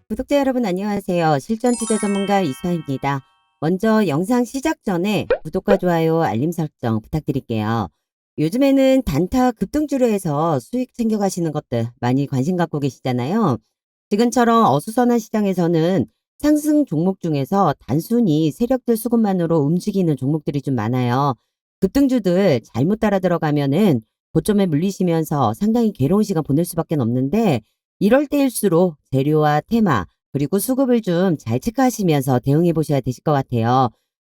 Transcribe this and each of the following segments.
구독자 여러분 안녕하세요. 실전 투자 전문가 이수아입니다. 먼저 영상 시작 전에 구독과 좋아요, 알림 설정 부탁드릴게요. 요즘에는 단타 급등주로 해서 수익 챙겨가시는 것들 많이 관심 갖고 계시잖아요. 지금처럼 어수선한 시장에서는 상승 종목 중에서 단순히 세력들 수급만으로 움직이는 종목들이 좀 많아요. 급등주들 잘못 따라 들어가면은 고점에 물리시면서 상당히 괴로운 시간 보낼 수밖에 없는데, 이럴 때일수록 재료와 테마 그리고 수급을 좀 잘 체크하시면서 대응해 보셔야 되실 것 같아요.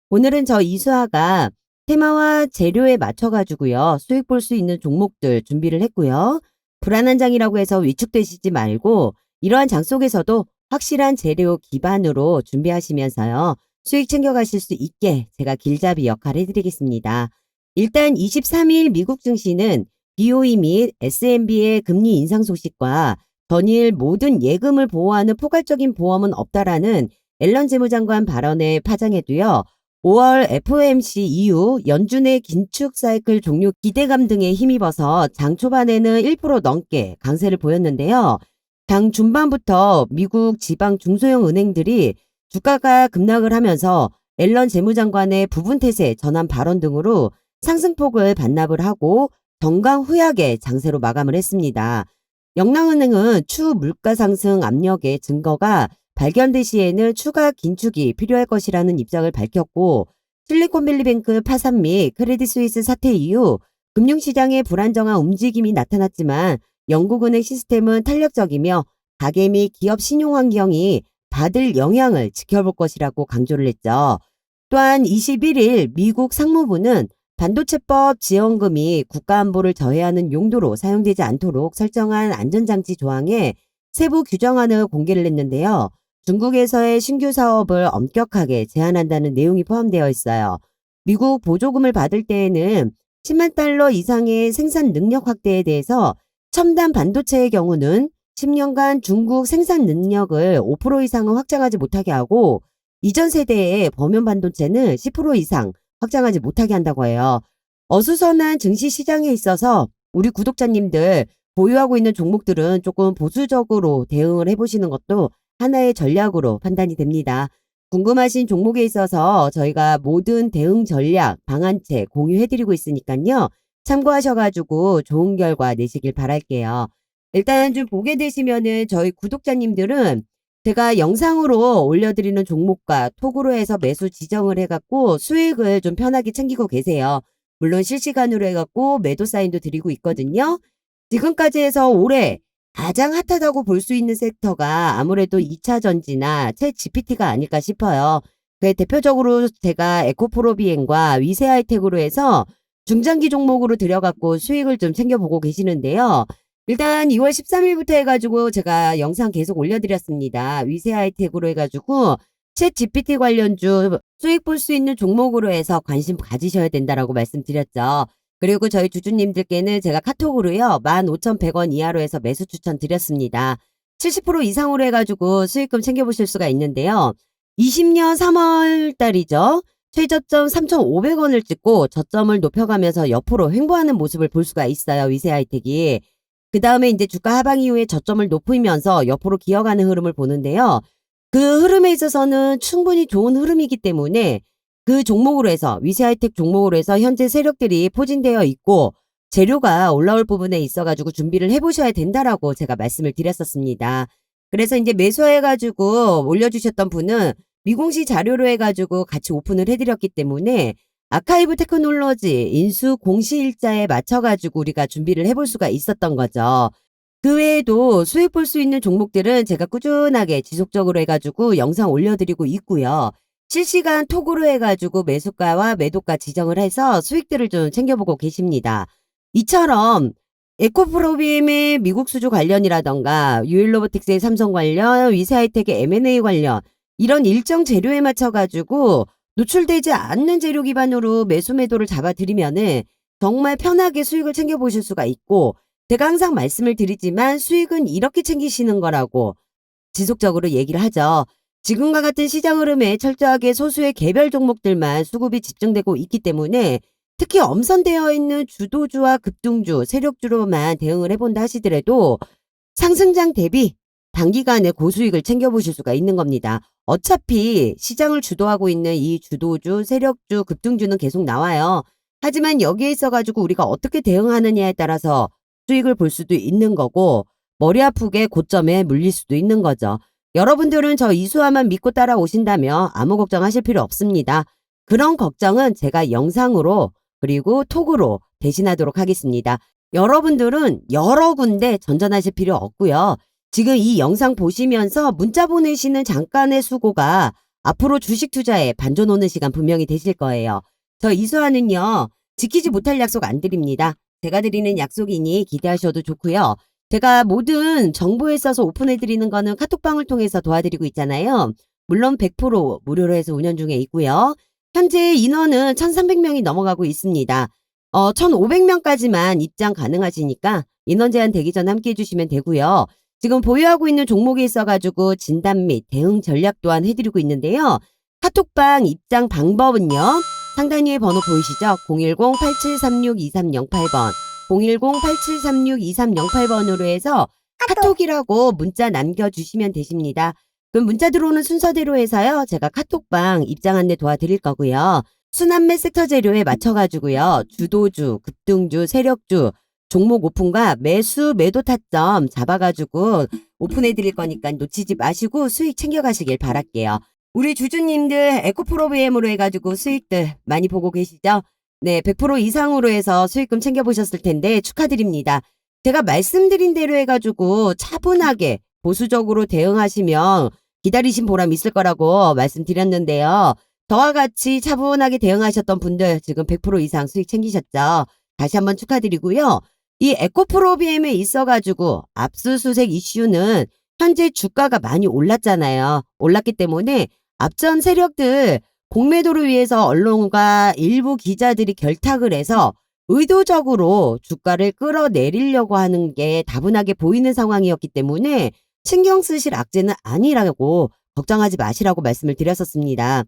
오늘은 저 이수아가 테마와 재료에 맞춰 가지고요, 수익 볼 수 있는 종목들 준비를 했고요. 불안한 장이라고 해서 위축되시지 말고 이러한 장 속에서도 확실한 재료 기반으로 준비하시면서요, 수익 챙겨가실 수 있게 제가 길잡이 역할 해드리겠습니다. 일단 23일 미국 증시는 BOE 및 S&P의 금리 인상 소식과 전일 모든 예금을 보호하는 포괄적인 보험은 없다라는 앨런 재무장관 발언에 파장에도요, 5월 FOMC 이후 연준의 긴축 사이클 종료 기대감 등에 힘입어서 장 초반에는 1% 넘게 강세를 보였는데요. 장 중반부터 미국 지방 중소형 은행들이 주가가 급락을 하면서 앨런 재무장관의 부분 태세 전환 발언 등으로 상승폭을 반납을 하고 정강후약의 장세로 마감을 했습니다. 영랑은행은 추후 물가 상승 압력의 증거가 발견될 시에는 추가 긴축이 필요할 것이라는 입장을 밝혔고, 실리콘밸리뱅크 파산 및 크레딧 스위스 사태 이후 금융시장의 불안정한 움직임이 나타났지만 영국은행 시스템은 탄력적이며 가계 및 기업 신용 환경이 받을 영향을 지켜볼 것이라고 강조를 했죠. 또한 21일 미국 상무부는 반도체법 지원금이 국가안보를 저해하는 용도로 사용되지 않도록 설정한 안전장치 조항에 세부 규정안을 공개를 했는데요. 중국에서의 신규 사업을 엄격하게 제한한다는 내용이 포함되어 있어요. 미국 보조금을 받을 때에는 10만 달러 이상의 생산 능력 확대에 대해서 첨단 반도체의 경우는 10년간 중국 생산 능력을 5% 이상은 확장하지 못하게 하고, 이전 세대의 범용 반도체는 10% 이상 확장하지 못하게 한다고 해요. 어수선한 증시 시장에 있어서 우리 구독자님들 보유하고 있는 종목들은 조금 보수적으로 대응을 해보시는 것도 하나의 전략으로 판단이 됩니다. 궁금하신 종목에 있어서 저희가 모든 대응 전략, 방안책 공유해드리고 있으니까요. 참고하셔가지고 좋은 결과 내시길 바랄게요. 일단 좀 보게 되시면은 저희 구독자님들은 제가 영상으로 올려드리는 종목과 톡으로 해서 매수 지정을 해갖고 수익을 좀 편하게 챙기고 계세요. 물론 실시간으로 해갖고 매도 사인도 드리고 있거든요. 지금까지 해서 올해 가장 핫하다고 볼 수 있는 섹터가 아무래도 2차 전지나 챗 GPT가 아닐까 싶어요. 대표적으로 제가 에코프로비엔과 위세하이텍으로 해서 중장기 종목으로 들여갖고 수익을 좀 챙겨보고 계시는데요. 일단 2월 13일부터 해가지고 제가 영상 계속 올려드렸습니다. 위세하이텍으로 해가지고 챗 GPT 관련주 수익 볼 수 있는 종목으로 해서 관심 가지셔야 된다라고 말씀드렸죠. 그리고 저희 주주님들께는 제가 카톡으로요, 15,100원 이하로 해서 매수 추천 드렸습니다. 70% 이상으로 해가지고 수익금 챙겨보실 수가 있는데요. 20년 3월 달이죠. 최저점 3,500원을 찍고 저점을 높여가면서 옆으로 횡보하는 모습을 볼 수가 있어요. 위세하이텍이. 그 다음에 이제 주가 하방 이후에 저점을 높이면서 옆으로 기어가는 흐름을 보는데요. 그 흐름에 있어서는 충분히 좋은 흐름이기 때문에 그 종목으로 해서, 위세하이텍 종목으로 해서 현재 세력들이 포진되어 있고 재료가 올라올 부분에 있어가지고 준비를 해보셔야 된다라고 제가 말씀을 드렸었습니다. 그래서 이제 매수해가지고 올려주셨던 분은 미공시 자료로 해가지고 같이 오픈을 해드렸기 때문에 아카이브 테크놀로지 인수 공시일자에 맞춰가지고 우리가 준비를 해볼 수가 있었던 거죠. 그 외에도 수익 볼 수 있는 종목들은 제가 꾸준하게 지속적으로 해가지고 영상 올려드리고 있고요. 실시간 톡으로 해가지고 매수가와 매도가 지정을 해서 수익들을 좀 챙겨보고 계십니다. 이처럼 에코프로비엠의 미국 수주 관련이라던가 유일로보틱스의 삼성 관련, 위세하이텍의 M&A 관련, 이런 일정 재료에 맞춰가지고 노출되지 않는 재료 기반으로 매수 매도를 잡아드리면은 정말 편하게 수익을 챙겨보실 수가 있고, 제가 항상 말씀을 드리지만 수익은 이렇게 챙기시는 거라고 지속적으로 얘기를 하죠. 지금과 같은 시장 흐름에 철저하게 소수의 개별 종목들만 수급이 집중되고 있기 때문에 특히 엄선되어 있는 주도주와 급등주, 세력주로만 대응을 해본다 하시더라도 상승장 대비 단기간에 고수익을 챙겨보실 수가 있는 겁니다. 어차피 시장을 주도하고 있는 이 주도주, 세력주, 급등주는 계속 나와요. 하지만 여기에 있어가지고 우리가 어떻게 대응하느냐에 따라서 수익을 볼 수도 있는 거고 머리 아프게 고점에 물릴 수도 있는 거죠. 여러분들은 저 이수화만 믿고 따라오신다면 아무 걱정하실 필요 없습니다. 그런 걱정은 제가 영상으로 그리고 톡으로 대신하도록 하겠습니다. 여러분들은 여러 군데 전전하실 필요 없고요. 지금 이 영상 보시면서 문자 보내시는 잠깐의 수고가 앞으로 주식 투자에 반전 오는 시간 분명히 되실 거예요. 저 이수화는요. 지키지 못할 약속 안 드립니다. 제가 드리는 약속이니 기대하셔도 좋고요. 제가 모든 정보에 있어서 오픈해드리는 거는 카톡방을 통해서 도와드리고 있잖아요. 물론 100% 무료로 해서 운영 중에 있고요. 현재 인원은 1300명이 넘어가고 있습니다. 1500명까지만 입장 가능하시니까 인원 제한 되기 전에 함께 해주시면 되고요. 지금 보유하고 있는 종목이 있어가지고 진단 및 대응 전략 또한 해드리고 있는데요. 카톡방 입장 방법은요. 상단 위에 번호 보이시죠? 010-8736-2308번 010-8736-2308번으로 해서 카톡이라고 문자 남겨주시면 되십니다. 그럼 문자 들어오는 순서대로 해서요. 제가 카톡방 입장 안내 도와드릴 거고요. 순환매 섹터 재료에 맞춰가지고요. 주도주, 급등주, 세력주, 종목 오픈과 매수, 매도 타점 잡아가지고 오픈해드릴 거니까 놓치지 마시고 수익 챙겨가시길 바랄게요. 우리 주주님들 에코프로비엠으로 해가지고 수익들 많이 보고 계시죠? 네, 100% 이상으로 해서 수익금 챙겨보셨을 텐데 축하드립니다. 제가 말씀드린 대로 해가지고 차분하게 보수적으로 대응하시면 기다리신 보람 있을 거라고 말씀드렸는데요. 저와 같이 차분하게 대응하셨던 분들 지금 100% 이상 수익 챙기셨죠? 다시 한번 축하드리고요. 이 에코프로비엠에 있어가지고 압수수색 이슈는 현재 주가가 많이 올랐잖아요. 올랐기 때문에 앞전 세력들 공매도를 위해서 언론과 일부 기자들이 결탁을 해서 의도적으로 주가를 끌어내리려고 하는 게 다분하게 보이는 상황이었기 때문에 신경 쓰실 악재는 아니라고 걱정하지 마시라고 말씀을 드렸었습니다.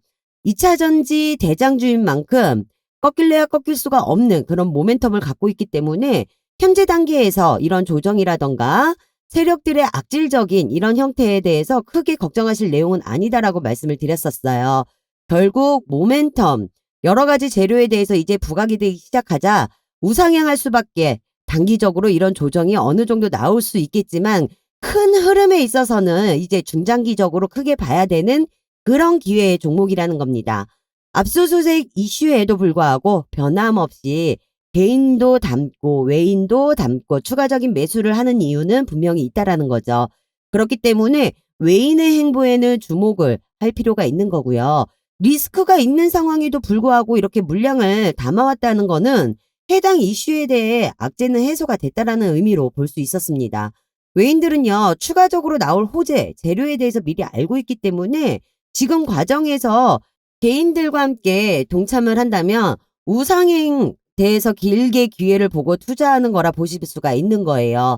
2차 전지 대장주인 만큼 꺾일래야 꺾일 수가 없는 그런 모멘텀을 갖고 있기 때문에 현재 단계에서 이런 조정이라던가 세력들의 악질적인 이런 형태에 대해서 크게 걱정하실 내용은 아니다라고 말씀을 드렸었어요. 결국 모멘텀, 여러 가지 재료에 대해서 이제 부각이 되기 시작하자 우상향할 수밖에 단기적으로 이런 조정이 어느 정도 나올 수 있겠지만 큰 흐름에 있어서는 이제 중장기적으로 크게 봐야 되는 그런 기회의 종목이라는 겁니다. 압수수색 이슈에도 불구하고 변함없이 개인도 담고 외인도 담고 추가적인 매수를 하는 이유는 분명히 있다라는 거죠. 그렇기 때문에 외인의 행보에는 주목을 할 필요가 있는 거고요. 리스크가 있는 상황에도 불구하고 이렇게 물량을 담아왔다는 거는 해당 이슈에 대해 악재는 해소가 됐다라는 의미로 볼 수 있었습니다. 외인들은요, 추가적으로 나올 호재, 재료에 대해서 미리 알고 있기 때문에 지금 과정에서 개인들과 함께 동참을 한다면 우상행 대해서 길게 기회를 보고 투자하는 거라 보실 수가 있는 거예요.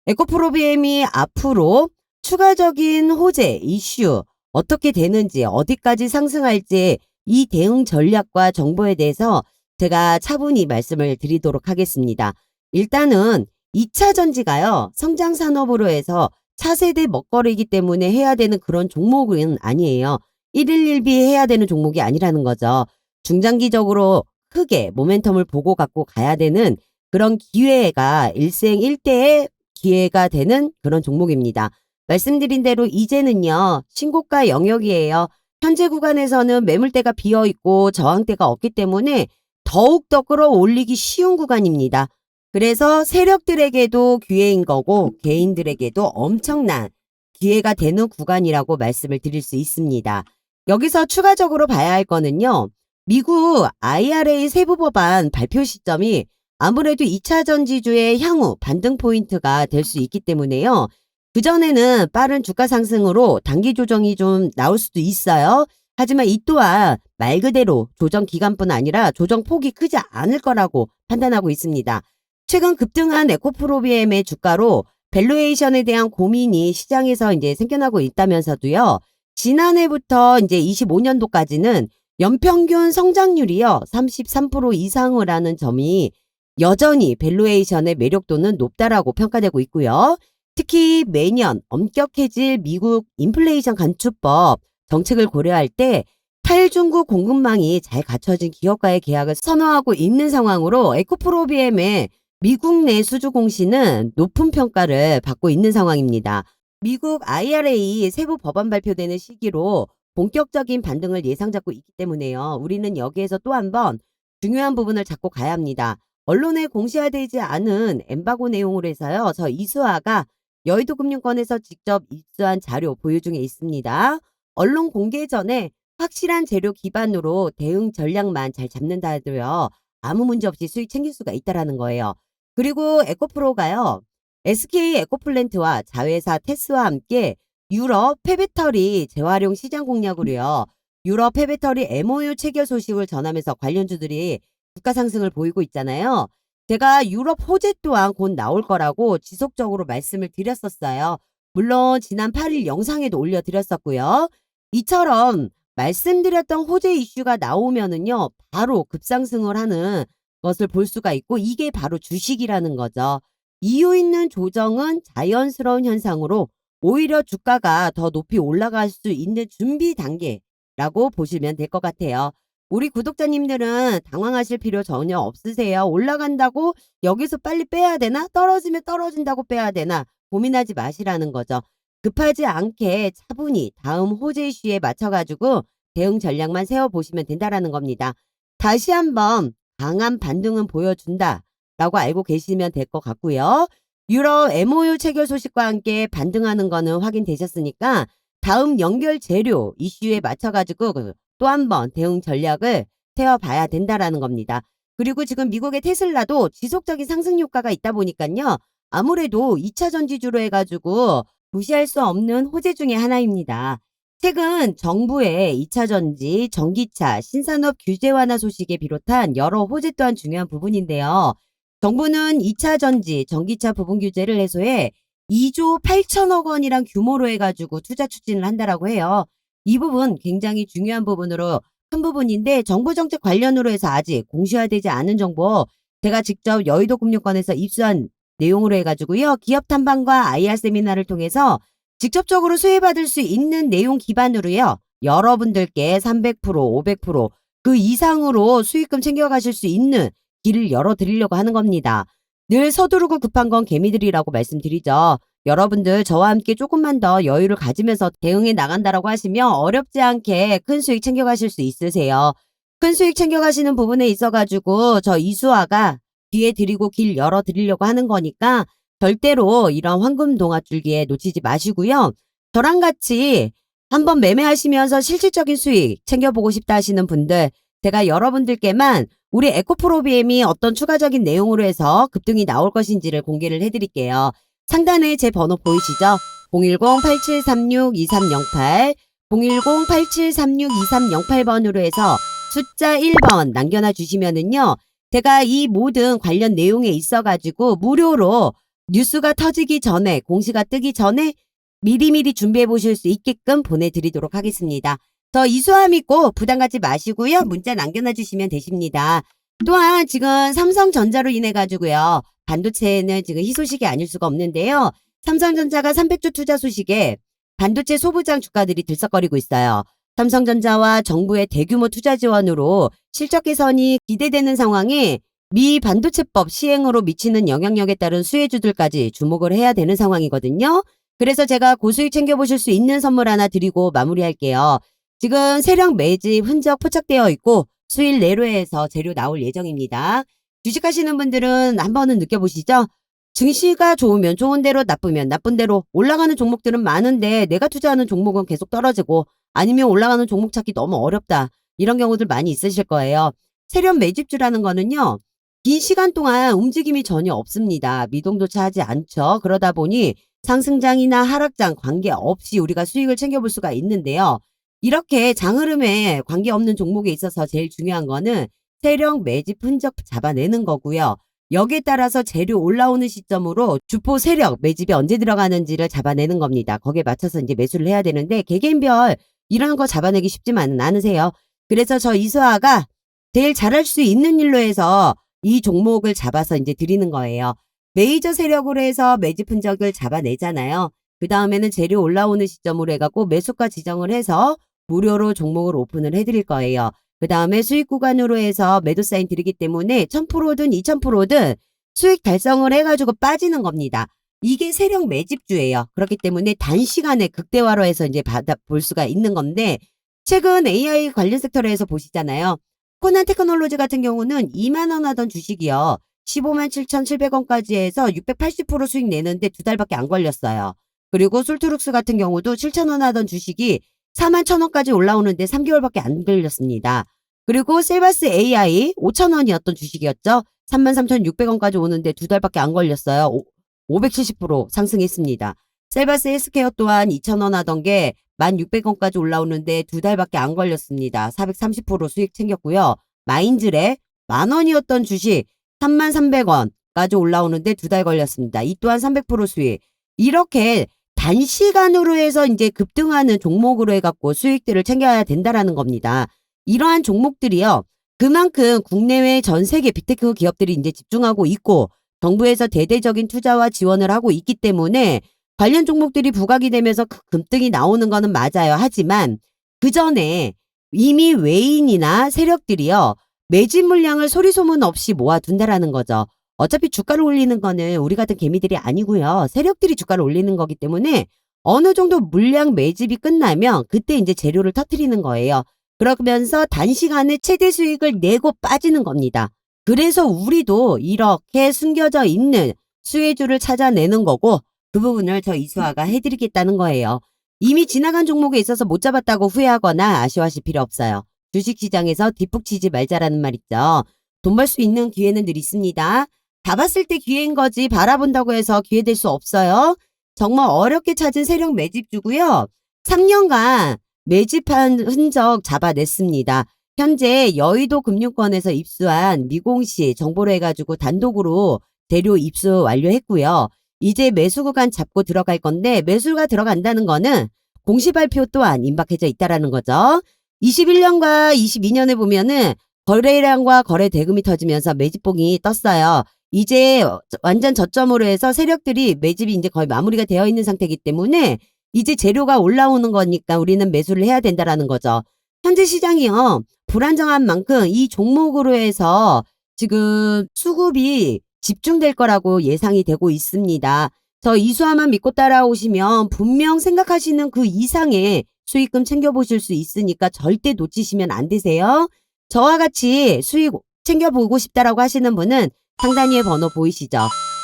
에코프로비엠이 앞으로 추가적인 호재, 이슈 어떻게 되는지 어디까지 상승할지 이 대응 전략과 정보에 대해서 제가 차분히 말씀을 드리도록 하겠습니다. 일단은 2차 전지가요. 성장산업으로 해서 차세대 먹거리이기 때문에 해야 되는 그런 종목은 아니에요. 1일 1비 해야 되는 종목이 아니라는 거죠. 중장기적으로 크게 모멘텀을 보고 갖고 가야 되는 그런 기회가 일생일대의 기회가 되는 그런 종목입니다. 말씀드린 대로 이제는요. 신고가 영역이에요. 현재 구간에서는 매물대가 비어있고 저항대가 없기 때문에 더욱더 끌어올리기 쉬운 구간입니다. 그래서 세력들에게도 기회인 거고 개인들에게도 엄청난 기회가 되는 구간이라고 말씀을 드릴 수 있습니다. 여기서 추가적으로 봐야 할 거는요. 미국 IRA 세부 법안 발표 시점이 아무래도 2차 전지주의 향후 반등 포인트가 될 수 있기 때문에요. 그전에는 빠른 주가 상승으로 단기 조정이 좀 나올 수도 있어요. 하지만 이 또한 말 그대로 조정 기간뿐 아니라 조정 폭이 크지 않을 거라고 판단하고 있습니다. 최근 급등한 에코프로비엠의 주가로 밸류에이션에 대한 고민이 시장에서 이제 생겨나고 있다면서도요. 지난해부터 이제 25년도까지는 연평균 성장률이요. 33% 이상을 하는 점이 여전히 밸류에이션의 매력도는 높다라고 평가되고 있고요. 특히 매년 엄격해질 미국 인플레이션 감축법 정책을 고려할 때 탈중국 공급망이 잘 갖춰진 기업과의 계약을 선호하고 있는 상황으로 에코프로비엠의 미국 내 수주 공시는 높은 평가를 받고 있는 상황입니다. 미국 IRA 세부 법안 발표되는 시기로 본격적인 반등을 예상 잡고 있기 때문에요. 우리는 여기에서 또 한 번 중요한 부분을 잡고 가야 합니다. 언론에 공시화되지 않은 엠바고 내용으로 해서요. 저 이수아가 여의도금융권에서 직접 입수한 자료 보유 중에 있습니다. 언론 공개 전에 확실한 재료 기반으로 대응 전략만 잘 잡는다 해도요. 아무 문제 없이 수익 챙길 수가 있다라는 거예요. 그리고 에코프로가요. SK 에코플랜트와 자회사 테스와 함께 유럽 폐배터리 재활용 시장 공략으로요. 유럽 폐배터리 MOU 체결 소식을 전하면서 관련주들이 주가 상승을 보이고 있잖아요. 제가 유럽 호재 또한 곧 나올 거라고 지속적으로 말씀을 드렸었어요. 물론 지난 8일 영상에도 올려드렸었고요. 이처럼 말씀드렸던 호재 이슈가 나오면은요. 바로 급상승을 하는 것을 볼 수가 있고 이게 바로 주식이라는 거죠. 이유 있는 조정은 자연스러운 현상으로 오히려 주가가 더 높이 올라갈 수 있는 준비 단계라고 보시면 될 것 같아요. 우리 구독자님들은 당황하실 필요 전혀 없으세요. 올라간다고 여기서 빨리 빼야 되나? 떨어지면 떨어진다고 빼야 되나? 고민하지 마시라는 거죠. 급하지 않게 차분히 다음 호재 이슈에 맞춰가지고 대응 전략만 세워보시면 된다라는 겁니다. 다시 한번 강한 반등은 보여준다 라고 알고 계시면 될 것 같고요. 유럽 MOU 체결 소식과 함께 반등하는 거는 확인되셨으니까 다음 연결 재료 이슈에 맞춰가지고 또 한 번 대응 전략을 세워봐야 된다라는 겁니다. 그리고 지금 미국의 테슬라도 지속적인 상승 효과가 있다 보니까요. 아무래도 2차 전지주로 해가지고 무시할 수 없는 호재 중에 하나입니다. 최근 정부의 2차 전지, 전기차, 신산업 규제 완화 소식에 비롯한 여러 호재 또한 중요한 부분인데요. 정부는 2차 전지, 전기차 부분 규제를 해소해 2조 8천억 원이란 규모로 해가지고 투자 추진을 한다라고 해요. 이 부분 굉장히 중요한 부분으로 큰 부분인데 정부 정책 관련으로 해서 아직 공시화되지 않은 정보 제가 직접 여의도금융권에서 입수한 내용으로 해가지고요. 기업 탐방과 IR 세미나를 통해서 직접적으로 수혜받을 수 있는 내용 기반으로요. 여러분들께 300%, 500%그 이상으로 수익금 챙겨가실 수 있는 길을 열어드리려고 하는 겁니다. 늘 서두르고 급한 건 개미들이라고 말씀드리죠. 여러분들 저와 함께 조금만 더 여유를 가지면서 대응해 나간다라고 하시면 어렵지 않게 큰 수익 챙겨가실 수 있으세요. 큰 수익 챙겨가시는 부분에 있어가지고 저 이수아가 뒤에 드리고 길 열어드리려고 하는 거니까 절대로 이런 황금 동아줄기에 놓치지 마시고요. 저랑 같이 한번 매매하시면서 실질적인 수익 챙겨보고 싶다 하시는 분들 제가 여러분들께만 우리 에코프로비엠이 어떤 추가적인 내용으로 해서 급등이 나올 것인지를 공개를 해드릴게요. 상단에 제 번호 보이시죠? 010-8736-2308 010-8736-2308번으로 해서 숫자 1번 남겨놔 주시면은요. 제가 이 모든 관련 내용에 있어가지고 무료로 뉴스가 터지기 전에 공시가 뜨기 전에 미리미리 준비해 보실 수 있게끔 보내드리도록 하겠습니다. 저 이수아 믿고 부담 갖지 마시고요. 문자 남겨놔 주시면 되십니다. 또한 지금 삼성전자로 인해 가지고요. 반도체는 지금 희소식이 아닐 수가 없는데요. 삼성전자가 300조 투자 소식에 반도체 소부장 주가들이 들썩거리고 있어요. 삼성전자와 정부의 대규모 투자 지원으로 실적 개선이 기대되는 상황에 미 반도체법 시행으로 미치는 영향력에 따른 수혜주들까지 주목을 해야 되는 상황이거든요. 그래서 제가 고수익 챙겨보실 수 있는 선물 하나 드리고 마무리할게요. 지금 세력 매집 흔적 포착되어 있고 수일 내로에서 재료 나올 예정입니다. 주식하시는 분들은 한 번은 느껴보시죠? 증시가 좋으면 좋은 대로 나쁘면 나쁜 대로 올라가는 종목들은 많은데 내가 투자하는 종목은 계속 떨어지고 아니면 올라가는 종목 찾기 너무 어렵다. 이런 경우들 많이 있으실 거예요. 세력 매집주라는 거는요. 긴 시간 동안 움직임이 전혀 없습니다. 미동조차 하지 않죠. 그러다 보니 상승장이나 하락장 관계없이 우리가 수익을 챙겨볼 수가 있는데요. 이렇게 장흐름에 관계없는 종목에 있어서 제일 중요한 거는 세력 매집 흔적 잡아내는 거고요. 여기에 따라서 재료 올라오는 시점으로 주포 세력 매집이 언제 들어가는지를 잡아내는 겁니다. 거기에 맞춰서 이제 매수를 해야 되는데 개개인별 이런 거 잡아내기 쉽지만은 않으세요. 그래서 저 이수아가 제일 잘할 수 있는 일로 해서 이 종목을 잡아서 이제 드리는 거예요. 메이저 세력으로 해서 매집 흔적을 잡아내잖아요. 그 다음에는 재료 올라오는 시점으로 해갖고 매수가 지정을 해서 무료로 종목을 오픈을 해드릴 거예요. 그 다음에 수익 구간으로 해서 매도 사인 드리기 때문에 1000%든 2000%든 수익 달성을 해가지고 빠지는 겁니다. 이게 세력 매집주예요. 그렇기 때문에 단시간에 극대화로 해서 이제 받아볼 수가 있는 건데, 최근 AI 관련 섹터에서 보시잖아요. 코난 테크놀로지 같은 경우는 2만원 하던 주식이요. 15만 7,700원까지 해서 680% 수익 내는데 2달밖에 안 걸렸어요. 그리고 솔트룩스 같은 경우도 7,000원 하던 주식이 4만 1,000원까지 올라오는데 3개월밖에 안 걸렸습니다. 그리고 셀바스 AI 5,000원이었던 주식이었죠. 33,600원까지 오는데 2달밖에 안 걸렸어요. 570% 상승했습니다. 셀바스 헬스케어 또한 2,000원 하던 게 1,600원까지 올라오는데 2달밖에 안 걸렸습니다. 430% 수익 챙겼고요. 마인즈랩 10,000원이었던 주식 33,300원까지 올라오는데 2달 걸렸습니다. 이 또한 300% 수익. 이렇게 단시간으로 해서 이제 급등하는 종목으로 해갖고 수익들을 챙겨야 된다라는 겁니다. 이러한 종목들이요. 그만큼 국내외 전 세계 빅테크 기업들이 이제 집중하고 있고 정부에서 대대적인 투자와 지원을 하고 있기 때문에 관련 종목들이 부각이 되면서 급등이 나오는 거는 맞아요. 하지만 그 전에 이미 외인이나 세력들이요. 매집 물량을 소리소문 없이 모아둔다라는 거죠. 어차피 주가를 올리는 거는 우리 같은 개미들이 아니고요. 세력들이 주가를 올리는 거기 때문에 어느 정도 물량 매집이 끝나면 그때 이제 재료를 터뜨리는 거예요. 그러면서 단시간에 최대 수익을 내고 빠지는 겁니다. 그래서 우리도 이렇게 숨겨져 있는 수혜주를 찾아내는 거고 그 부분을 저 이수아가 해드리겠다는 거예요. 이미 지나간 종목에 있어서 못 잡았다고 후회하거나 아쉬워하실 필요 없어요. 주식시장에서 뒷북 치지 말자라는 말 있죠. 돈 벌 수 있는 기회는 늘 있습니다. 다 봤을 때 기회인 거지 바라본다고 해서 기회 될 수 없어요. 정말 어렵게 찾은 세력 매집주고요. 3년간 매집한 흔적 잡아냈습니다. 현재 여의도 금융권에서 입수한 미공시 정보로 해가지고 단독으로 재료 입수 완료했고요. 이제 매수 구간 잡고 들어갈 건데 매수가 들어간다는 거는 공시 발표 또한 임박해져 있다라는 거죠. 21년과 22년에 보면은 거래량과 거래 대금이 터지면서 매집봉이 떴어요. 이제 완전 저점으로 해서 세력들이 매집이 이제 거의 마무리가 되어 있는 상태이기 때문에 이제 재료가 올라오는 거니까 우리는 매수를 해야 된다라는 거죠. 현재 시장이요. 불안정한 만큼 이 종목으로 해서 지금 수급이 집중될 거라고 예상이 되고 있습니다. 저 이수아만 믿고 따라오시면 분명 생각하시는 그 이상의 수익금 챙겨보실 수 있으니까 절대 놓치시면 안 되세요. 저와 같이 수익 챙겨보고 싶다라고 하시는 분은 상단 위에 번호 보이시죠?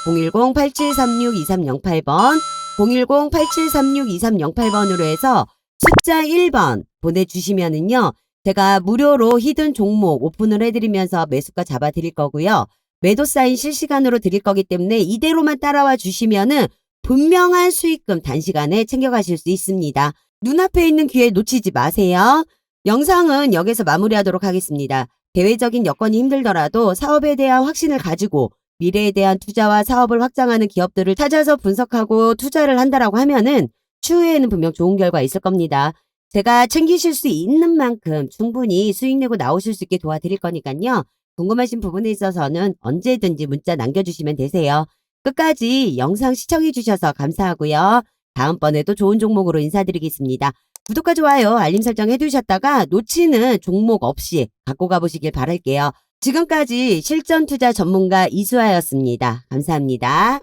010-8736-2308번 010-8736-2308번으로 해서 숫자 1번 보내주시면은요. 제가 무료로 히든 종목 오픈을 해드리면서 매수가 잡아드릴 거고요. 매도 사인 실시간으로 드릴 거기 때문에 이대로만 따라와 주시면은 분명한 수익금 단시간에 챙겨가실 수 있습니다. 눈앞에 있는 기회 놓치지 마세요. 영상은 여기서 마무리하도록 하겠습니다. 대외적인 여건이 힘들더라도 사업에 대한 확신을 가지고 미래에 대한 투자와 사업을 확장하는 기업들을 찾아서 분석하고 투자를 한다라고 하면은 추후에는 분명 좋은 결과 있을 겁니다. 제가 챙기실 수 있는 만큼 충분히 수익 내고 나오실 수 있게 도와드릴 거니까요. 궁금하신 부분에 있어서는 언제든지 문자 남겨주시면 되세요. 끝까지 영상 시청해 주셔서 감사하고요. 다음번에도 좋은 종목으로 인사드리겠습니다. 구독과 좋아요, 알림 설정 해두셨다가 놓치는 종목 없이 갖고 가보시길 바랄게요. 지금까지 실전 투자 전문가 이수아였습니다. 감사합니다.